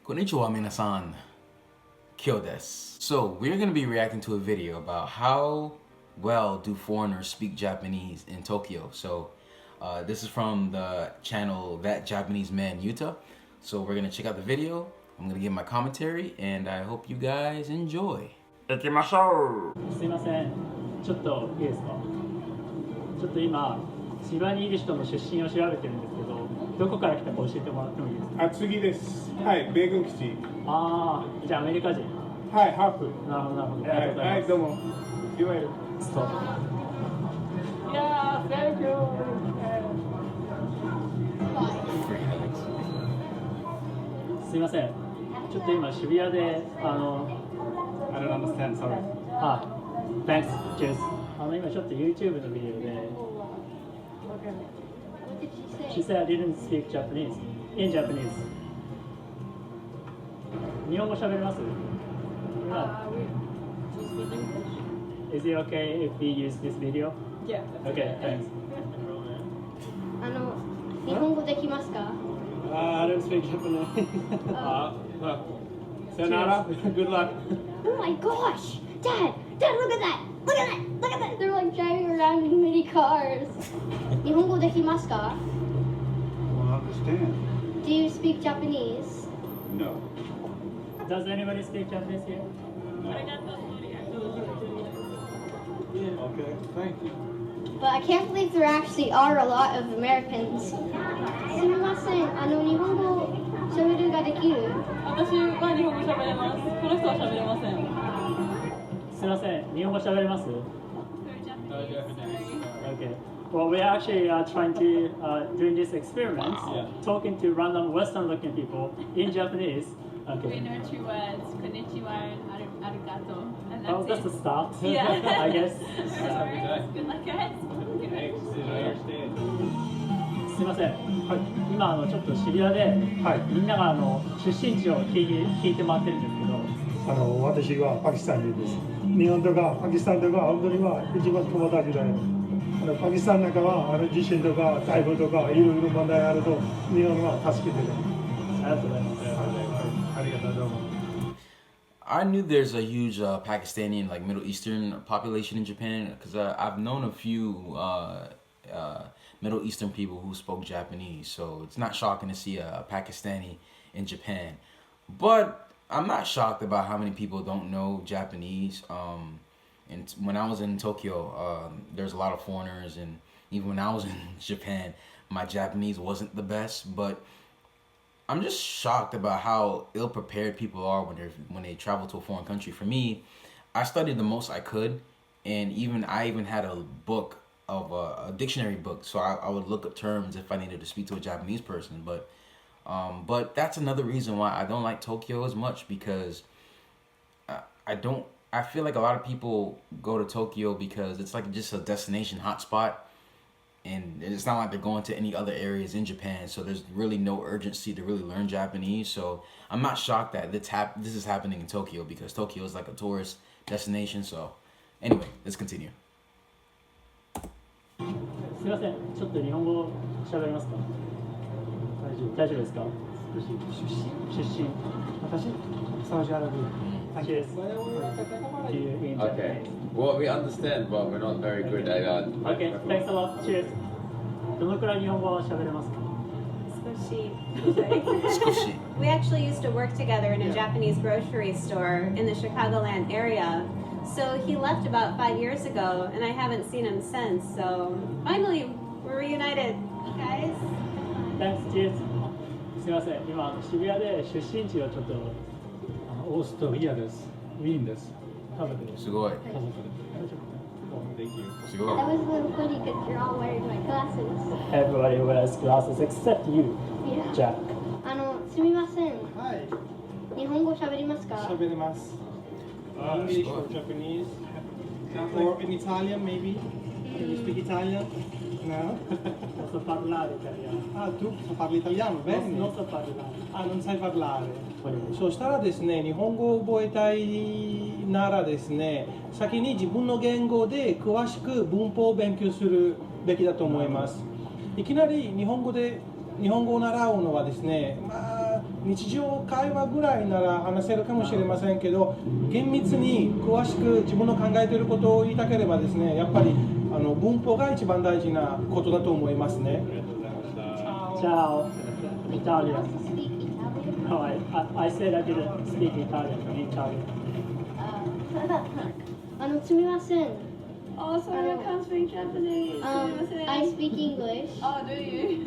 Konnichiwa minasan, Kyo desu. So we're going to be reacting to a video about how well do foreigners speak Japanese in Tokyo. So this is from the channel ThatJapaneseManYuta. So we're going to check out the video. I'm going to give my commentary and I hope you guys enjoy. 行きましょう。すいません、ちょっといいですか。ちょっと今千葉にいる人の出身を調べてるんですけど、どこから来たか教えてもらってもいいですか。厚木です。はい、米軍基地。ああ、じゃあアメリカ人。はい、ハーフ。なるほどなるほど。ありがとうございます。はい、どうも。いわゆる。そう。いやー、Thank you。すいません。ちょっと今渋谷でI don't understand, sorry. Thanks, cheers. 今ちょっと YouTube のビデオで She said I didn't speak Japanese. In Japanese. 日本語喋れます？Is it okay if we use this video? Yeah. Okay, thanks. 日本語できますか？ I don't speak Japanese. Sayonara, good luck. Oh my gosh! Dad, look at that! Look at that! Look at that! They're like driving around in many cars. 日本語できますか？ Well, understand. Do you speak Japanese? No. Does anybody speak Japanese here? Okay, thank you. But I can't believe there actually are a lot of Americans. すみません、日本語喋るができる？私は日本語喋れます。この人は喋れません。すみません、日本語喋れます？ Okay. Well, we're actually trying to doing this experiment, talking to random Western-looking people in Japanese. We Okay. know 2 words, konnichiwa and arigato. And Oh, that's that's it. a start. Yeah. I guess. Good luck, guys. すみません。今ちょっと渋谷で、みんなが出身地を聞いて回ってるんですけど。私はパキスタン人です。日本とかパキスタンとか本当に一番友達だよ。パキスタンなんかは地震とか台風とかいろいろ問題があると日本は助けてる。ありがとうございます。ありがとうどうも。I knew there's a huge Pakistani and like Middle Eastern population in Japan because I've known a few Middle Eastern people who spoke Japanese, so it's not shocking to see a Pakistani in Japan. But I'm not shocked about how many people don't know Japanese. And when I was in Tokyo, there's a lot of foreigners, and even when I was in Japan, my Japanese wasn't the best. But I'm just shocked about how ill-prepared people are when they travel to a foreign country. For me, I studied the most I could, and I even had a book of a dictionary book, so I would look up terms if I needed to speak to a Japanese person. But that's another reason why I don't like Tokyo as much, because I feel like a lot of people go to Tokyo because it's like just a destination hotspot, and it's not like they're going to any other areas in Japan, so there's really no urgency to really learn Japanese. So I'm not shocked that this is happening in Tokyo, because Tokyo is like a tourist destination. So anyway, let's continue. すみません、ちょっと日本語喋れますか？大丈夫ですか？出身。私サウジアラビア。Cheers. Okay. Well, we understand, but we're not very good at that. Okay, thanks a lot. Cheers. どのくらい日本語は喋れますか？ Squishy. We actually used to work together in a Japanese grocery store in the Chicagoland area. So he left about 5 years ago, and I haven't seen him since. So finally, we're reunited, guys. Thanks, cheers. すみません、今渋谷で出身地をちょっとオーストリアです。ウィーンです。家族で。すごい。家族で。すごい。 That was a little funny because you're all wearing my glasses. Everybody wears glasses except you, Yeah. Jack. すみません。はい、日本語喋りますか？喋れます。English or Japanese? Or in Italian, maybe? Can you speak Italian? No? Posso parlare italiano. Tu parli italiano? Bene. Non so parlare. Non sai parlare. そしたらですね、日本語を覚えたいならですね、先に自分の言語で詳しく文法を勉強するべきだと思います。いきなり日本語を習うのはですね、日常会話ぐらいなら話せるかもしれませんけど、厳密に詳しく自分の考えていることを言いたければですね、やっぱり文法が一番大事なことだと思いますね。Ciao. Italian. Speak Italian? No, I said I didn't speak Italian. In Italian. すみません。 Oh, sorry, I can't speak Japanese. I speak English. Oh, do you?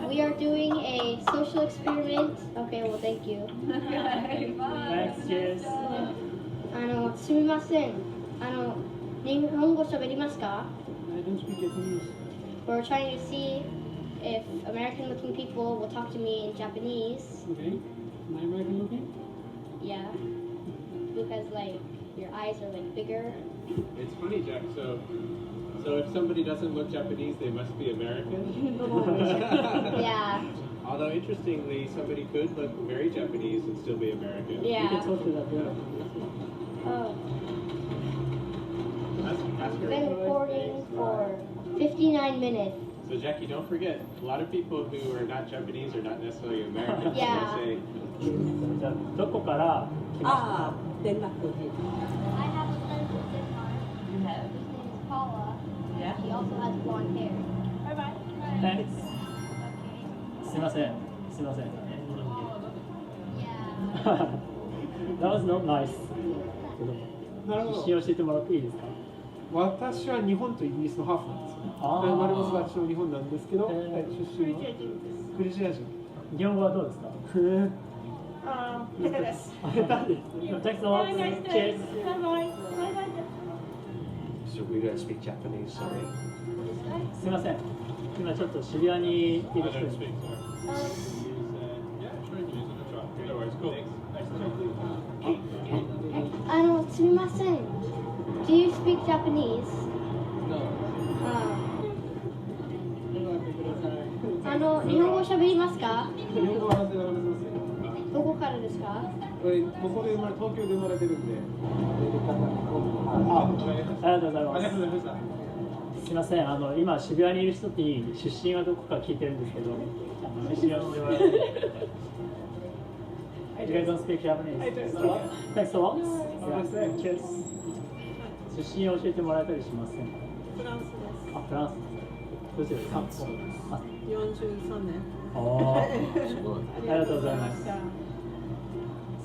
We are doing a social experiment. Okay, well, thank you. Okay, bye. Thanks, cheers. すみません。日本語喋りますか？ I don't speak Japanese. We're trying to see if American-looking people will talk to me in Japanese. Okay. Am I American looking? Yeah, because like your eyes are like bigger. It's funny, Jack. So if somebody doesn't look Japanese, they must be American. Yeah, Although interestingly, somebody could look very Japanese and still be American. You can yeah. talk to that girl. Oh, Ask we've been her. recording for 59 minutes. So Jackie, don't forget, a lot of people who are not Japanese are not necessarily American. Yeah. So they say, じゃあどこから来ましたか？連絡。 I have a friend from Denmark. His name is Paula. Yeah. He also has blonde hair. Bye bye. Thanks. すいません。すいません。 Yeah. That was not nice. なるほど。出身教えてもらっていいですか？私は日本とイギリスのハーフなんですよ。あー生まれも育ちも日本なんですけど、はい、出身はクリジア人。日本語はどうですか？下手です。下手です。Thanks a lot. Cheers. So we don't speak Japanese, sorry. すいません。今ちょっと渋谷にいる I 人 don't に speak. Sorry. Yeah, sure you can use it. No trouble. Otherwise, cool. Nice to meet you. すみません。Do you speak Japanese? No. 日本語喋りますか？日本語は話せますよ。どこからですか？これここで東京で生まれてるんで。ありがとうございます。ありがとうございました。すみません。今渋谷にいる人に出身はどこか聞いてるんですけど、出身はしてもらって。You guys don't speak Japanese? I don't. Thanks a lot. Yeah. Cheers. 出身を教えてもらえたりしませんか？フランスです。あ、フランス。どちらですか？あ、 43年。あすごい。りがとうございます。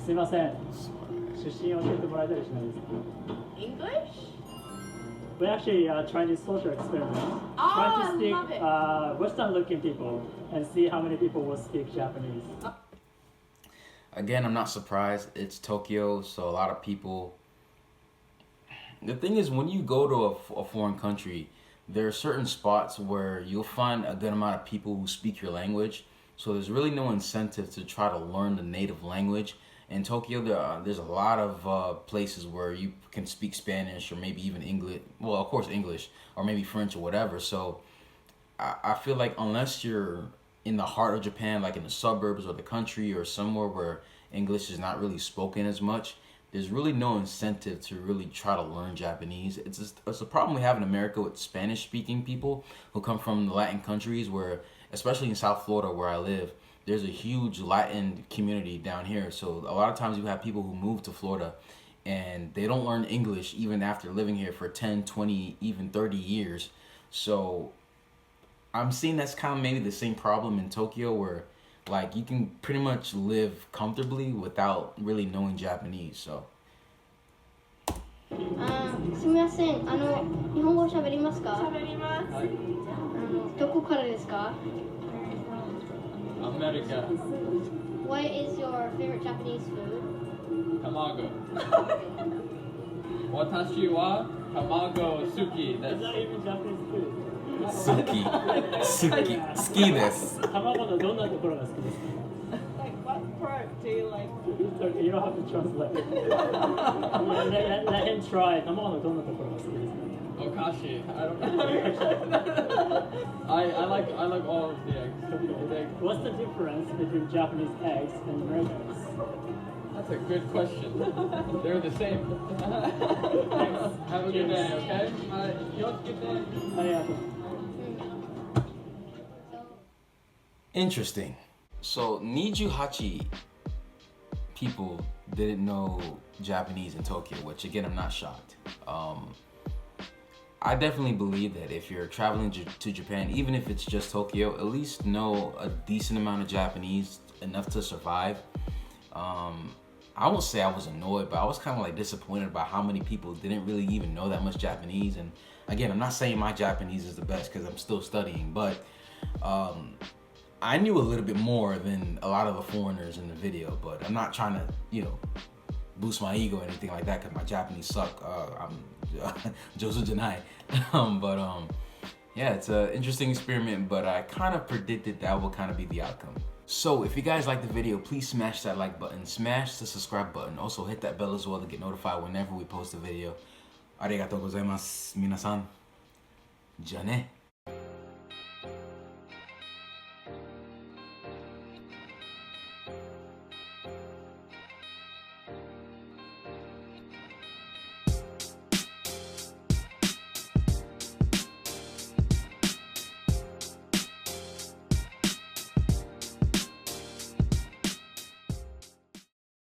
すいません。出身を教えてもらえたりしないですか？ English? We're actually trying this social experiment. Oh, trying to I love speak it. Western-looking people and see how many people will speak Japanese. Again, I'm not surprised. It's Tokyo, so a lot of people. The thing is, when you go to a foreign country, there are certain spots where you'll find a good amount of people who speak your language. So there's really no incentive to try to learn the native language. In Tokyo, there's a lot of places where you can speak Spanish or maybe even English. Well, of course, English or maybe French or whatever. So I feel like unless you're in the heart of Japan, like in the suburbs or the country or somewhere where English is not really spoken as much, there's really no incentive to really try to learn Japanese. It's a problem we have in America with Spanish-speaking people who come from the Latin countries where, especially in South Florida where I live, there's a huge Latin community down here. So a lot of times you have people who move to Florida and they don't learn English even after living here for 10, 20, even 30 years. So I'm seeing that's kind of maybe the same problem in Tokyo where like you can pretty much live comfortably without really knowing Japanese. So すみません。日本語喋りますか？喋ります。どこからですか？ America. What is your favorite Japanese food? Tamago. Watashi wa tamago suki Is desu. that even Japanese food? Suki, ski desu. 卵のどんなところが好きですか？ Like, what part do you like? You don't have to translate. let him try. 卵のどんなところが好きですか？ Okashi. I don't know. I like all of the eggs. What's the difference between Japanese eggs and American eggs? That's a good question. They're the same. Have a good day, okay? You have a good day. ありがとう。 Interesting. So, Nijuhachi people didn't know Japanese in Tokyo, which again, I'm not shocked. I definitely believe that if you're traveling to Japan, even if it's just Tokyo, at least know a decent amount of Japanese, enough to survive. I won't say I was annoyed, but I was kind of like disappointed about how many people didn't really even know that much Japanese. And again, I'm not saying my Japanese is the best because I'm still studying, but I knew a little bit more than a lot of the foreigners in the video. But I'm not trying to, you know, boost my ego or anything like that because my Japanese suck. I'm Josu Janai. Yeah, it's an interesting experiment, but I kind of predicted that will kind of be the outcome. So if you guys like the video, please smash that like button, smash the subscribe button, also hit that bell as well to get notified whenever we post a video. Arigatou gozaimasu, minasan. Ja ne.